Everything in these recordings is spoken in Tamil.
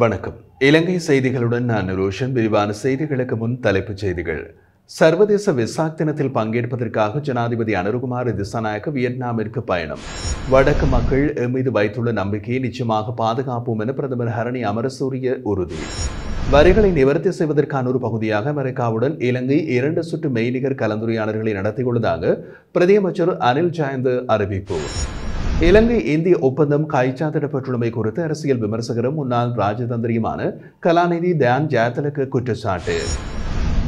வணக்கம். இலங்கை செய்திகளுடன் நான் ரோஷன். விரிவான செய்திகளுக்கு முன் தலைப்புச் செய்திகள். சர்வதேச வெசாக் தினத்தில் பங்கேற்பதற்காக ஜனாதிபதி அனுருகுமார் திசாநாயக்க வியட்நாமிற்கு பயணம். வடக்கு மக்கள் மீது வைத்துள்ள நம்பிக்கையை நிச்சயமாக பாதுகாப்போம் என பிரதமர் ஹரணி அமரசூரிய உறுதி. வரிகளை நிவர்த்தி செய்வதற்கான ஒரு பகுதியாக அமெரிக்காவுடன் இலங்கை 2 சுற்று மெய்நிகர் கலந்துரையாடல்களை நடத்தியுள்ளதாக பிரதியமைச்சர் அனில் ஜயந்த் அறிவிப்பு. இலங்கை இந்திய ஒப்பந்தம் கைச்சாத்திடப்பட்டுள்ளமை குறித்து அரசியல் விமர்சகரும் முன்னாள் ராஜதந்திரியுமான கலாநிதி தயான் ஜெயதிலக குற்றச்சாட்டு.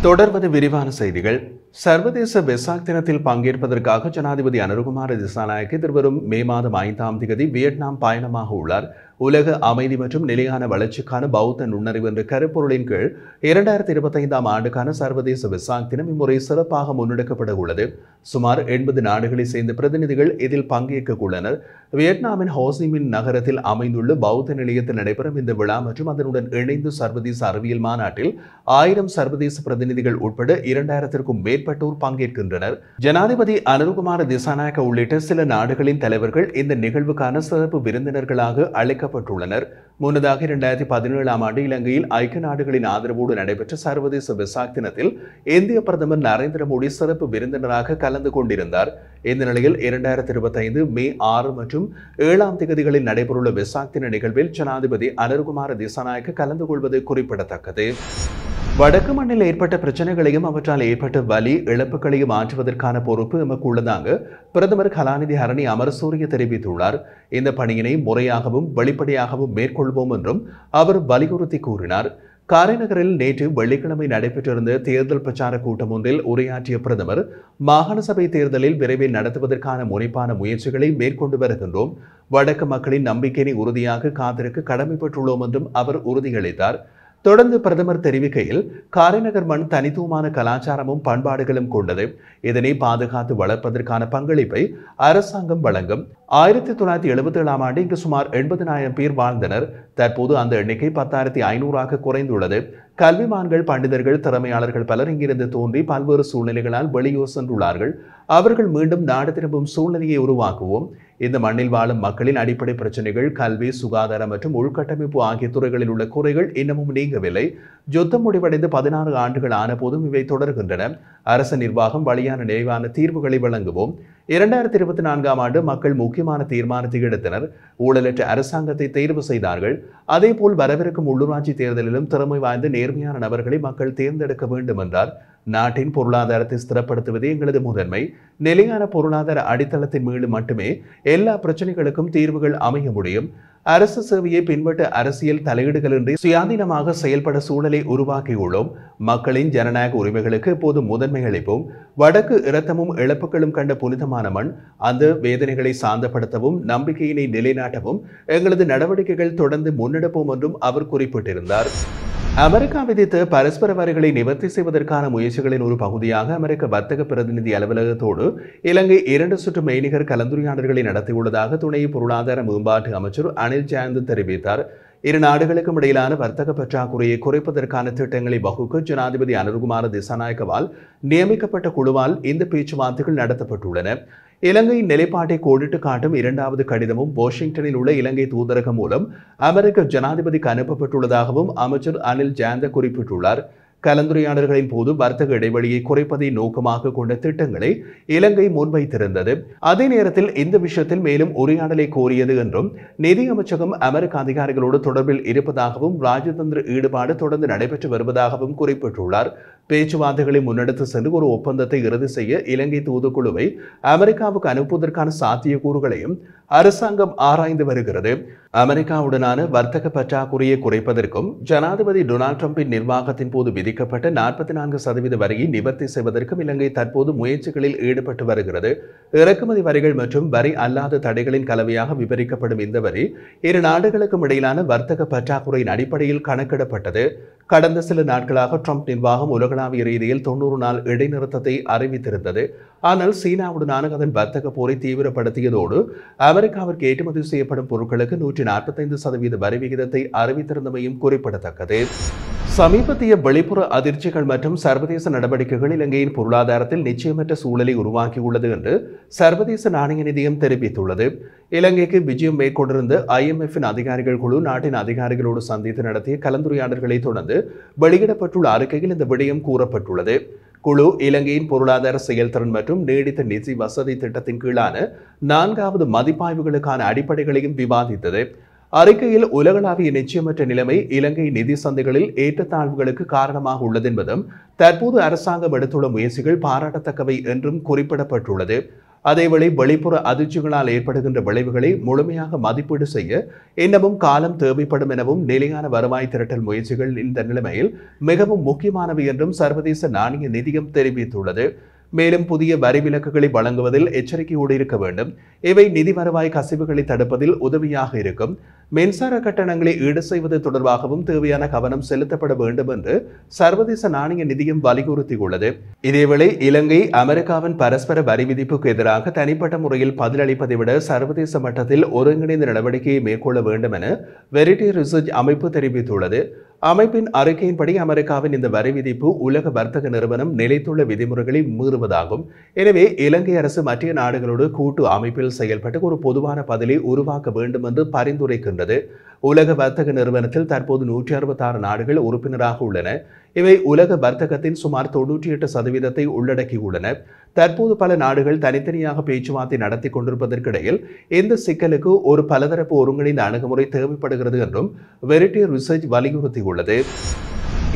தொடர்வது விரிவான செய்திகள். சர்வதேச வெசாக் தினத்தில் பங்கேற்பதற்காக ஜனாதிபதி அனுருகுமார் திசாநாயக்க எதிர்வரும் மே மாதம் 5ஆம் தேதி வியட்நாம் பயணமாக உள்ளார். உலக அமைதி மற்றும் நிலையான வளர்ச்சிக்கான பௌத்த நுண்ணறிவு என்ற கருப்பொருளின் கீழ் 2025ஆம் ஆண்டுக்கான சர்வதேச வெசாக் தினம் இம்முறை சிறப்பாக முன்னெடுக்கப்பட உள்ளது. சுமார் 80 நாடுகளை சேர்ந்த பிரதிநிதிகள் இதில் பங்கேற்க உள்ளனர். வியட்நாமின் ஹோசிமின் நகரத்தில் அமைந்துள்ள பௌத்த நிலையத்தில் நடைபெறும் இந்த விழா மற்றும் அதனுடன் இணைந்து சர்வதேச அறிவியல் மாநாட்டில் 1000 சர்வதேச பிரதிநிதிகள் உட்பட 2000க்கும் மேற்பட்டோர் பங்கேற்கின்றனர். ஜனாதிபதி அனுருகுமார் திசாநாயக்க உள்ளிட்ட சில நாடுகளின் தலைவர்கள் இந்த நிகழ்வுக்கான சிறப்பு விருந்தினர்களாக அழைக்கப்பட்டுள்ளனர். முன்னதாக 2017ஆம் ஆண்டு இலங்கையில் ஐக்கிய நாடுகளின் ஆதரவோடு நடைபெற்ற சர்வதேச வெசாக் தினத்தில் இந்திய பிரதமர் நரேந்திர மோடி சிறப்பு விருந்தினராக கலந்து கொண்டிருந்தார். இந்த நிலையில் 2025 மே 6 மற்றும் 7ஆம் தேதிகளில் நடைபெறவுள்ள வெசாக் தின நிகழ்வில் ஜனாதிபதி அனுருகுமார் திசாநாயக்க கலந்து கொள்வது குறிப்பிடத்தக்கது. வடக்கு மண்ணில் ஏற்பட்ட பிரச்சனைகளையும் அவற்றால் ஏற்பட்ட வலி இழப்புகளையும் மாற்றுவதற்கான பொறுப்பு எமக்கு உள்ளதாக பிரதமர் கலாநிதி ஹரணி அமரசூரிய தெரிவித்துள்ளார். இந்த பணியினை முறையாகவும் வெளிப்படையாகவும் மேற்கொள்வோம் என்றும் அவர் வலியுறுத்தி கூறினார். காரைநகரில் நேற்று வெள்ளிக்கிழமை நடைபெற்றிருந்த தேர்தல் பிரச்சார கூட்டம் ஒன்றில் உரையாற்றிய பிரதமர், மாகாண சபை தேர்தலில் விரைவில் நடத்துவதற்கான முனைப்பான முயற்சிகளை மேற்கொண்டு வருகின்றோம். வடக்கு மக்களின் நம்பிக்கையை உறுதியாக காத்திருக்க கடமைப்பட்டுள்ளோம் என்றும் அவர் உறுதியளித்தார். தொடர்ந்து பிரதமர் தெரிவிக்கையில், காரைநகர் மண் தனித்துவமான கலாச்சாரமும் பண்பாடுகளும் கொண்டது. இதனை பாதுகாத்து வளர்ப்பதற்கான பங்களிப்பை அரசாங்கம் வழங்கும். 1977ஆம் ஆண்டு இங்கு சுமார் 80,000 பேர் வாழ்ந்தனர். தற்போது அந்த எண்ணிக்கை 10,500ஆக குறைந்துள்ளது. கல்விமான்கள், பண்டிதர்கள், திறமையாளர்கள் பலர் இங்கிருந்து தோன்றி பல்வேறு சூழ்நிலைகளால் வெளியூர் சென்றுள்ளார்கள். அவர்கள் மீண்டும் நாடு திரும்பும் சூழ்நிலையை உருவாக்குவோம். இந்த மண்ணில் வாழும் மக்களின் அடிப்படை பிரச்சனைகள் கல்வி, சுகாதாரம் மற்றும் உள்கட்டமைப்பு ஆகிய துறைகளில் உள்ள குறைகள் இன்னமும் நீங்கவில்லை. யுத்தம் முடிவடைந்து 16 ஆண்டுகள் ஆன போதும் இவை தொடர்கின்றன. அரசு நிர்வாகம் வழியான நிறைவான தீர்வுகளை வழங்குவோம். 2024ஆம் ஆண்டு மக்கள் முக்கியமான தீர்மானத்தை எடுத்தனர். ஊழலற்ற அரசாங்கத்தை தேர்வு செய்தார்கள். அதேபோல் வரவிருக்கும் உள்ளூராட்சி தேர்தலிலும் திறமை வாய்ந்த நேர்மையான நபர்களை மக்கள் தேர்ந்தெடுக்க வேண்டும் என்றார். நாட்டின் பொருளாதாரத்தை ஸ்திரப்படுத்துவதே எங்களது முதன்மை. நிலையான பொருளாதார அடித்தளத்தின் மீது மட்டுமே எல்லா பிரச்சனைகளுக்கும் தீர்வுகள் அமைய முடியும். அரசு சேவையை பின்பற்ற அரசியல் தலையீடுகளின்றி சுயாதீனமாக செயல்பட சூழலை உருவாக்கியுள்ளோம். மக்களின் ஜனநாயக உரிமைகளுக்கு எப்போது முதன்மை அளிப்போம். வடக்கு இரத்தமும் இழப்புகளும் கண்ட புனிதமான மண். அந்த வேதனைகளை சாந்தப்படுத்தவும் நம்பிக்கையினை நிலைநாட்டவும் எங்களது நடவடிக்கைகள் தொடர்ந்து முன்னெடுப்போம் என்றும் அவர் குறிப்பிட்டிருந்தார். அமெரிக்கா விதித்த பரஸ்பர வரிகளை நிவர்த்தி செய்வதற்கான முயற்சிகளின் ஒரு பகுதியாக அமெரிக்க வர்த்தக பிரதிநிதி அலுவலகத்தோடு இலங்கை 2 சுற்று மெய்நிகர் கலந்துரையாடல்களை நடத்தியுள்ளதாக துணை பொருளாதார மேம்பாட்டு அமைச்சர் அனில் ஜயந்த் தெரிவித்தார். இரு நாடுகளுக்கும் இடையிலான வர்த்தக பற்றாக்குறையை குறைப்பதற்கான திட்டங்களை வகுக்க ஜனாதிபதி அனுருகுமார் திசாநாயக்கவால் நியமிக்கப்பட்ட குழுவால் இந்த பேச்சுவார்த்தைகள் நடத்தப்பட்டுள்ளன. இலங்கையின் நிலைப்பாட்டை கோடிட்டு காட்டும் 2வது கடிதமும் வாஷிங்டனில் உள்ள இலங்கை தூதரகம் மூலம் அமெரிக்க ஜனாதிபதிக்கு அனுப்பப்பட்டுள்ளதாகவும் அமைச்சர் அனில் ஜயந்த் குறிப்பிட்டுள்ளார். கலந்துரையாடல்களின் போது வர்த்தக இடைவெளியை குறைப்பதை நோக்கமாக கொண்ட திட்டங்களை இலங்கை முன்வைத்திருந்தது. அதே நேரத்தில் இந்த விஷயத்தில் மேலும் உரையாடலை கோரியது என்றும் நிதி அமைச்சகம் அமெரிக்க அதிகாரிகளோடு தொடர்பில் இருப்பதாகவும் ராஜதந்திர ஈடுபாடு தொடர்ந்து நடைபெற்று வருவதாகவும் குறிப்பிட்டுள்ளார். பேச்சுவார்த்தைகளை முன்னெடுத்து சென்று ஒரு ஒப்பந்தத்தை இறுதி செய்ய இலங்கை தூதுக்குழுவை அமெரிக்காவுக்கு அனுப்புவதற்கான சாத்தியக்கூறுகளையும் அரசாங்கம் ஆராய்ந்து வருகிறது. அமெரிக்காவுடனான வர்த்தக பற்றாக்குறையை குறைப்பதற்கும் ஜனாதிபதி டொனால்ட் ட்ரம்பின் நிர்வாகத்தின் போது விதிக்கப்பட்ட 44% வரியை நிவர்த்தி செய்வதற்கும் இலங்கை தற்போது முயற்சிகளில் ஈடுபட்டு வருகிறது. இறக்குமதி வரிகள் மற்றும் வரி அல்லாத தடைகளின் கலவையாக விவரிக்கப்படும் இந்த வரி இரு நாடுகளுக்கும் இடையிலான வர்த்தக பற்றாக்குறையின் அடிப்படையில் கணக்கிடப்பட்டது. கடந்த சில நாட்களாக ட்ரம்ப் நிர்வாகம் உலகளாவிய ரீதியில் 90 நாள் இடைநிறுத்தத்தை அறிவித்திருந்தது. ஆனால் சீனாவுடனான அதன் வர்த்தக போரை தீவிரப்படுத்தியதோடு அமெரிக்காவிற்கு ஏற்றுமதி செய்யப்படும் பொருட்களுக்கு 145% வரி விகிதத்தை அறிவித்திருந்தமையும் குறிப்பிடத்தக்கது. சமீபத்திய வெளிப்புற அதிர்ச்சிகள் மற்றும் சர்வதேச நடவடிக்கைகள் இலங்கையின் பொருளாதாரத்தில் நிச்சயமற்ற சூழலை உருவாக்கியுள்ளது என்று சர்வதேச நாணய நிதியம் தெரிவித்துள்ளது. இலங்கைக்கு விஜயம் மேற்கொண்டிருந்த IMF-இன் அதிகாரிகள் குழு நாட்டின் அதிகாரிகளோடு சந்தித்து நடத்திய கலந்துரையாடல்களை தொடர்ந்து வெளியிடப்பட்டுள்ள அறிக்கையில் இந்த விடயம் கூறப்பட்டுள்ளது. குழு இலங்கையின் பொருளாதார செயல்திறன் மற்றும் நீடித்த நிதி வசதி திட்டத்தின் கீழான 4வது மதிப்பாய்வுகளுக்கான அடிப்படைகளையும் விவாதித்தது. அறிக்கையில் உலகளாவிய நிச்சயமற்ற நிலைமை இலங்கை நிதி சந்தைகளில் ஏற்றத்தாழ்வுகளுக்கு காரணமாக உள்ளது என்பதும் தற்போது அரசாங்கம் எடுத்துள்ள முயற்சிகள் பாராட்டத்தக்கவை என்றும் குறிப்பிடப்பட்டுள்ளது. அதேவேளை வெளிப்புற அதிர்ச்சிகளால் ஏற்படுகின்ற விளைவுகளை முழுமையாக மதிப்பீடு செய்ய இன்னமும் காலம் தேவைப்படும் எனவும் நிலையான வருவாய் திரட்டல் முயற்சிகள் இந்த நிலைமையில் மிகவும் முக்கியமானவை என்றும் சர்வதேச நாணய நிதியம் தெரிவித்துள்ளது. மேலும் புதிய வரி விலக்குகளை வழங்குவதில் எச்சரிக்கையோடு இருக்க வேண்டும். இவை நிதி வருவாய் கசிவுகளை தடுப்பதில் உதவியாக இருக்கும். மின்சார கட்டணங்களை ஈடு செய்வது தொடர்பாகவும் தேவையான கவனம் செலுத்தப்பட வேண்டும் என்று சர்வதேச நாணய நிதியம் வலியுறுத்தியுள்ளது. இதேவேளை இலங்கை அமெரிக்காவின் பரஸ்பர வரி விதிப்புக்கு எதிராக தனிப்பட்ட முறையில் பதிலளிப்பதை விட சர்வதேச மட்டத்தில் ஒருங்கிணைந்த நடவடிக்கையை மேற்கொள்ள வேண்டும் என வெரிட்டி ரிசர்ச் அமைப்பு தெரிவித்துள்ளது. அமைப்பின் அறிக்கையின்படி அமெரிக்காவின் இந்த வரி விதிப்பு உலக வர்த்தக நிறுவனம் நிலைத்துள்ள விதிமுறைகளை மீறுவதாகும். எனவே இலங்கை அரசு மற்ற நாடுகளோடு கூட்டு அமைப்பில் செயல்பட்டு ஒரு பொதுவான பதிலை உருவாக்க வேண்டும் என்று பரிந்துரைக்கின்றது. உலக வர்த்தக நிறுவனத்தில் தற்போது 166 நாடுகள் உறுப்பினராக உள்ளன. இவை உலக வர்த்தகத்தின் சுமார் 98% உள்ளடக்கியுள்ளன. தற்போது பல நாடுகள் தனித்தனியாக பேச்சுவார்த்தை நடத்தி கொண்டிருப்பதற்கிடையில் இந்த சிக்கலுக்கு ஒரு பலதரப்பு ஒருங்கிணைந்த அணுகுமுறை தேவைப்படுகிறது என்றும் வெரிட்டி ரிசர்ச் வலியுறுத்தியுள்ளது.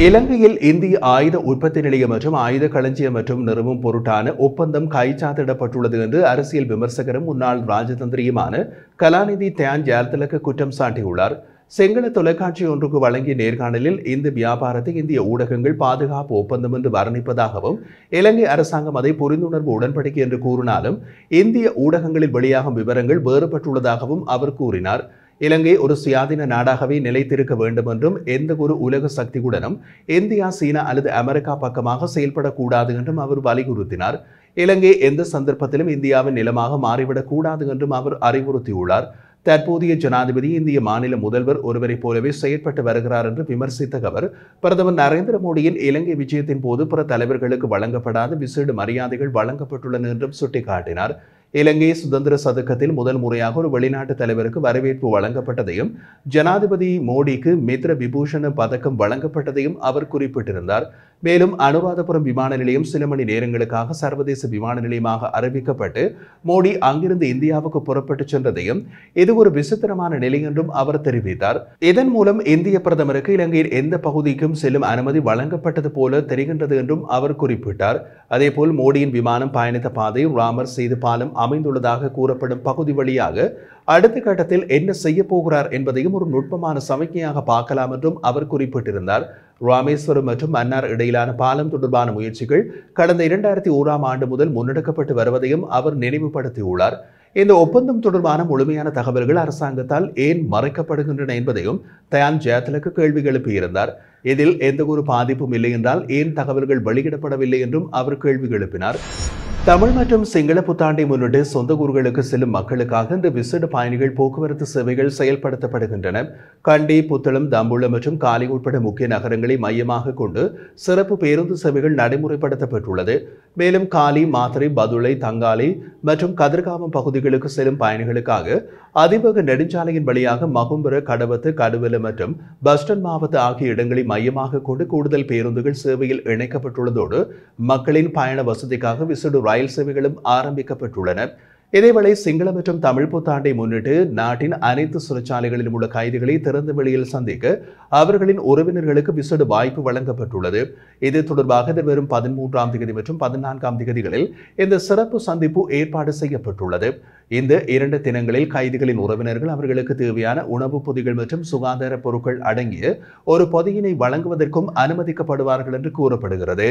இலங்கையில் இந்திய ஆயுத உற்பத்தி நிலையம் மற்றும் ஆயுத களஞ்சியம் மற்றும் நிறுவும் பொருட்டான ஒப்பந்தம் கைச்சாத்திடப்பட்டுள்ளது என்று அரசியல் விமர்சகரும் முன்னாள் ராஜதந்திரியுமான கலாநிதி தியான் ஜெயதிலக குற்றம் சாட்டியுள்ளார். சிங்கள தொலைக்காட்சி ஒன்றுக்கு வழங்கிய நேர்காணலில் இந்த வியாபாரத்தை இந்திய ஊடகங்கள் பாதுகாப்பு ஒப்பந்தம் என்று வர்ணிப்பதாகவும் இலங்கை அரசாங்கம் அதை புரிந்துணர்வு உடன்படிக்கை என்று கூறினாலும் இந்திய ஊடகங்களில் வெளியாகும் விவரங்கள் வேறுபட்டுள்ளதாகவும் அவர் கூறினார். இலங்கை ஒரு சுயாதீன நாடாகவே நிலைத்திருக்க வேண்டும் என்றும் எந்த ஒரு உலக சக்தியுடனும் இந்தியா, சீனா அல்லது அமெரிக்கா பக்கமாக செயல்படக்கூடாது என்றும் அவர் வலியுறுத்தினார். இலங்கை எந்த சந்தர்ப்பத்திலும் இந்தியாவின் நிலமாக மாறிவிடக் கூடாது என்றும் அவர் அறிவுறுத்தியுள்ளார். தற்போதைய ஜனாதிபதி இந்திய மாநில முதல்வர் ஒருவரைப் போலவே செயற்பட்டு வருகிறார் என்று விமர்சித்த அவர், பிரதமர் நரேந்திர மோடியின் இலங்கை விஜயத்தின் போது பிற தலைவர்களுக்கு வழங்கப்படாத விசேட மரியாதைகள் வழங்கப்பட்டுள்ளன என்றும் சுட்டிக்காட்டினார். இலங்கை சுதந்திர சதுக்கத்தில் முதல் முறையாக ஒரு வெளிநாட்டு தலைவருக்கு வரவேற்பு வழங்கப்பட்டதையும் ஜனாதிபதி மோடிக்கு மித்ர விபூஷண பதக்கம் வழங்கப்பட்டதையும் அவர் குறிப்பிட்டிருந்தார். மேலும் அனுராதபுரம் விமான நிலையம் சில மணி நேரங்களுக்காக சர்வதேச விமான நிலையமாக அறிவிக்கப்பட்டு மோடி அங்கிருந்து இந்தியாவுக்கு புறப்பட்டு சென்றதையும் இது ஒரு விசித்திரமான நிலை என்றும் அவர் தெரிவித்தார். இதன் மூலம் இந்திய பிரதமருக்கு இலங்கையின் எந்த பகுதிக்கும் செல்லும் அனுமதி வழங்கப்பட்டது போல தெரிகின்றது என்றும் அவர் குறிப்பிட்டார். அதேபோல் மோடியின் விமானம் பயணித்த பாதை ராமர் சேது பாலம் அமைந்துள்ளதாக கூறப்படும் பகுதி வழியாக அடுத்த கட்டத்தில் என்ன செய்ய போகிறார் என்பதையும் ஒரு நுட்பமான சமிக்கையாக பார்க்கலாம் என்றும் அவர் குறிப்பிட்டிருந்தார். ராமேஸ்வரம் மற்றும் மன்னார் இடையிலான பாலம் தொடர்பான முயற்சிகள் கடந்த 2001ஆம் ஆண்டு முதல் முன்னெடுக்கப்பட்டு வருவதையும் அவர் நினைவுபடுத்தியுள்ளார். இந்த ஒப்பந்தம் தொடர்பான முழுமையான தகவல்கள் அரசாங்கத்தால் ஏன் மறைக்கப்படுகின்றன என்பதையும் தியான் ஜெயதிலக கேள்வி எழுப்பியிருந்தார். இதில் எந்த ஒரு பாதிப்பும் இல்லை என்றால் ஏன் தகவல்கள் வெளியிடப்படவில்லை என்றும் அவர் கேள்வி எழுப்பினார். தமிழ் மற்றும் சிங்கள புத்தாண்டை முன்னிட்டு சொந்த ஊர்களுக்கு செல்லும் மக்களுக்காக இந்த விசேட பயணிகள் போக்குவரத்து சேவைகள் செயல்படுத்தப்படுகின்றன. கண்டி, புத்தளம், தம்புள்ள மற்றும் காலி உட்பட முக்கிய நகரங்களை மையமாக கொண்டு சிறப்பு பேருந்து சேவைகள் நடைமுறைப்படுத்தப்பட்டுள்ளது. மேலும் காலி, மாத்தறை, பதுளை, தங்காலை மற்றும் கதிர்காமம் பகுதிகளுக்கு செல்லும் பயணிகளுக்காக அதிவேக நெடுஞ்சாலையின் வழியாக மகும்புர, கடவத்து, கடுவல மற்றும் பஸ்டன் மாவட்ட ஆகிய இடங்களை மையமாக கொண்டு கூடுதல் பேருந்துகள் சேவையில் இணைக்கப்பட்டுள்ளதோடு மக்களின் பயண வசதிக்காக விசேட ரயில் சேவைகளும் ஆரம்பிக்கப்பட்டுள்ளன. இதேவேளை சிங்கள மற்றும் தமிழ் புத்தாண்டை முன்னிட்டு நாட்டின் அனைத்து சிறைச்சாலைகளிலும் உள்ள கைதிகளை திறந்த வெளியில் சந்திக்க அவர்களின் உறவினர்களுக்கு விசேட வாய்ப்பு வழங்கப்பட்டுள்ளது. இது தொடர்பாக வரும் 13ஆம் தேதி மற்றும் 14ஆம் தேதிகளில் இந்த சிறப்பு சந்திப்பு ஏற்பாடு செய்யப்பட்டுள்ளது. இந்த 2 தினங்களில் கைதிகளின் உறவினர்கள் அவர்களுக்கு தேவையான உணவுப் பொதிகள் மற்றும் சுகாதார பொருட்கள் அடங்கிய ஒரு பொதியினை வழங்குவதற்கும் அனுமதிக்கப்படுவார்கள் என்று கூறப்படுகிறது.